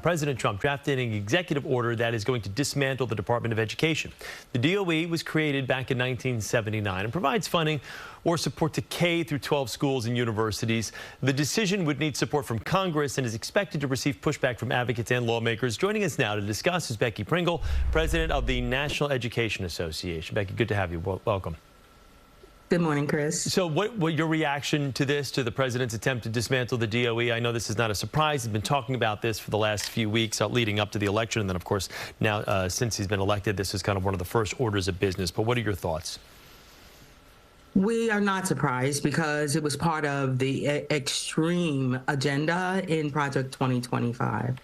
President Trump drafted an executive order that is going to dismantle the Department of Education. The DOE was created back in 1979 and provides funding or support to K through 12 schools and universities. The decision would need support from Congress and is expected to receive pushback from advocates and lawmakers. Joining us now to discuss is Becky Pringle, president of the National Education Association. Becky, good to have you. Welcome. Good morning, Chris. So what your reaction to this, to the president's attempt to dismantle the DOE? I know this is not a surprise. He's been talking about this for the last few weeks leading up to the election. And then, of course, now since he's been elected, this is kind of one of the first orders of business. But what are your thoughts? We are not surprised because it was part of the extreme agenda in Project 2025.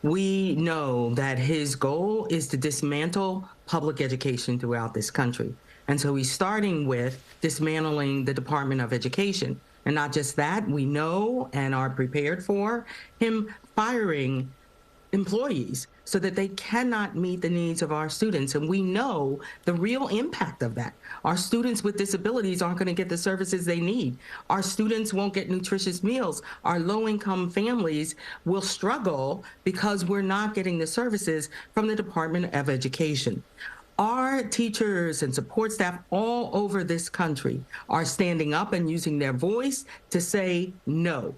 We know that his goal is to dismantle public education throughout this country. And so he's starting with dismantling the Department of Education. And not just that, we know and are prepared for him firing employees so that they cannot meet the needs of our students. And we know the real impact of that. Our students with disabilities aren't going to get the services they need. Our students won't get nutritious meals. Our low-income families will struggle because we're not getting the services from the Department of Education. Our teachers and support staff all over this country are standing up and using their voice to say no.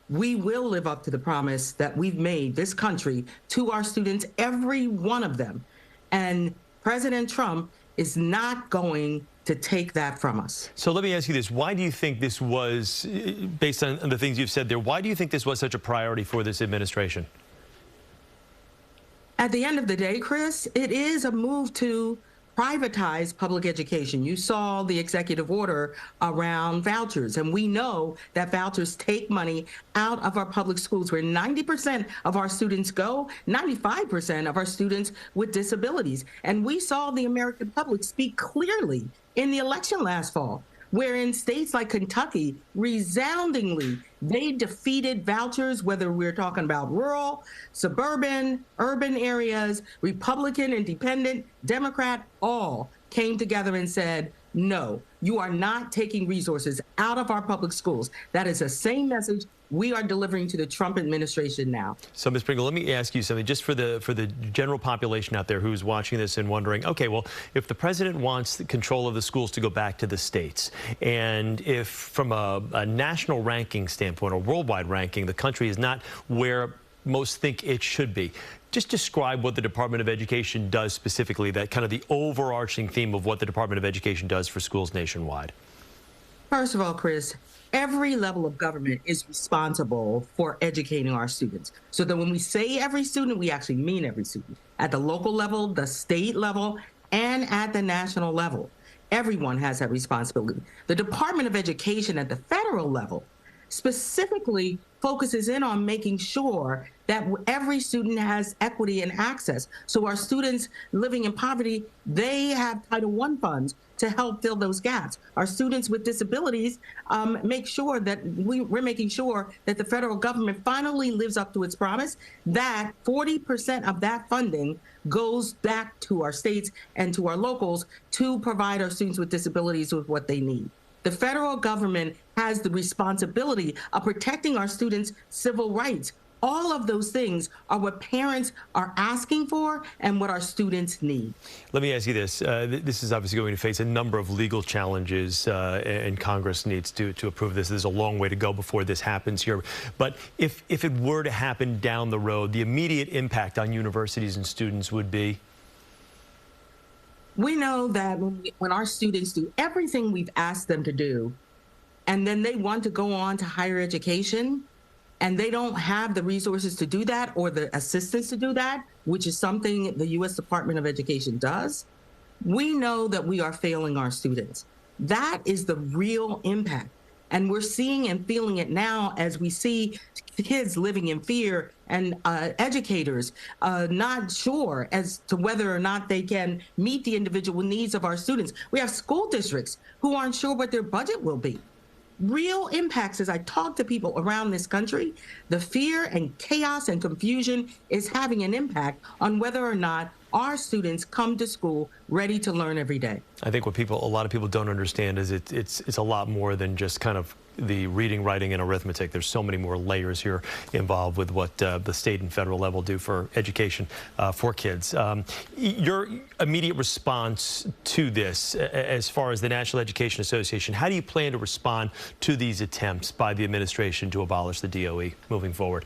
We will live up to the promise that we've made this country to our students, every one of them. And President Trump is not going to take that from us. So let me ask you this. Why do you think this was, based on the things you've said there, why do you think this was such a priority for this administration? At the end of the day, Chris, it is a move to privatize public education. You saw the executive order around vouchers, and we know that vouchers take money out of our public schools where 90% of our students go, 95% of our students with disabilities. And we saw the American public speak clearly in the election last fall, where in states like Kentucky, resoundingly, they defeated vouchers, whether we're talking about rural, suburban, urban areas, Republican, Independent, Democrat, all came together and said, no, you are not taking resources out of our public schools. That is the same message we are delivering to the Trump administration now. So, Ms. Pringle, let me ask you something, just for the general population out there who's watching this and wondering, okay, well, if the president wants the control of the schools to go back to the states, and if from a national ranking standpoint or worldwide ranking, the country is not where most think it should be, just describe what the Department of Education does specifically, that kind of the overarching theme of what the Department of Education does for schools nationwide. First of all, Chris, every level of government is responsible for educating our students. So that when we say every student, we actually mean every student. At the local level, the state level, and at the national level, everyone has that responsibility. The Department of Education at the federal level specifically focuses in on making sure that every student has equity and access. So our students living in poverty, they have Title I funds to help fill those gaps. Our students with disabilities make sure that we're making sure that the federal government finally lives up to its promise that 40% of that funding goes back to our states and to our locals to provide our students with disabilities with what they need. The federal government has the responsibility of protecting our students' civil rights. All of those things are what parents are asking for and what our students need. Let me ask you this. This is obviously going to face a number of legal challenges, and Congress needs to approve this. There's a long way to go before this happens here. But if it were to happen down the road, the immediate impact on universities and students would be? We know that when our students do everything we've asked them to do, and then they want to go on to higher education, and they don't have the resources to do that or the assistance to do that, which is something the U.S. Department of Education does, we know that we are failing our students. That is the real impact. And we're seeing and feeling it now as we see kids living in fear and educators not sure as to whether or not they can meet the individual needs of our students. We have school districts who aren't sure what their budget will be. Real impacts as I talk to people around this country, the fear and chaos and confusion is having an impact on whether or not our students come to school ready to learn every day. I think what a lot of people don't understand is it's a lot more than just kind of the reading, writing, and arithmetic. There's so many more layers here involved with what the state and federal level do for education for kids. Your immediate response to this, as far as the National Education Association, how do you plan to respond to these attempts by the administration to abolish the DOE moving forward?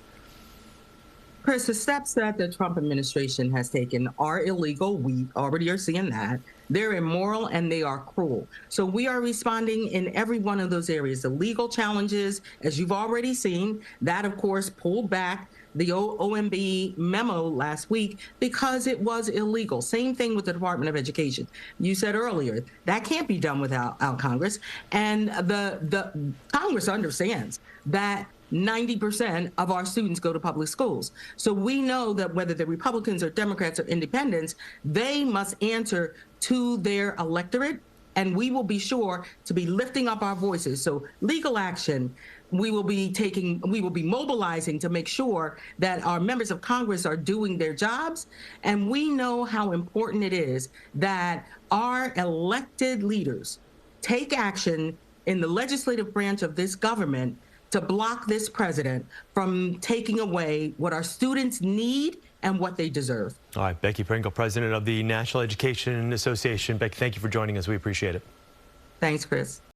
Chris, the steps that the Trump administration has taken are illegal. We already are seeing that. They're immoral and they are cruel. So we are responding in every one of those areas. The legal challenges, as you've already seen, that of course pulled back the OMB memo last week because it was illegal. Same thing with the Department of Education. You said earlier, that can't be done without Congress. And the Congress understands that 90% of our students go to public schools. So we know that whether they're Republicans or Democrats or independents, they must answer to their electorate, and we will be sure to be lifting up our voices. So legal action, we will be mobilizing to make sure that our members of Congress are doing their jobs. And we know how important it is that our elected leaders take action in the legislative branch of this government to block this president from taking away what our students need and what they deserve. All right, Becky Pringle, president of the National Education Association. Becky, thank you for joining us. We appreciate it. Thanks, Chris.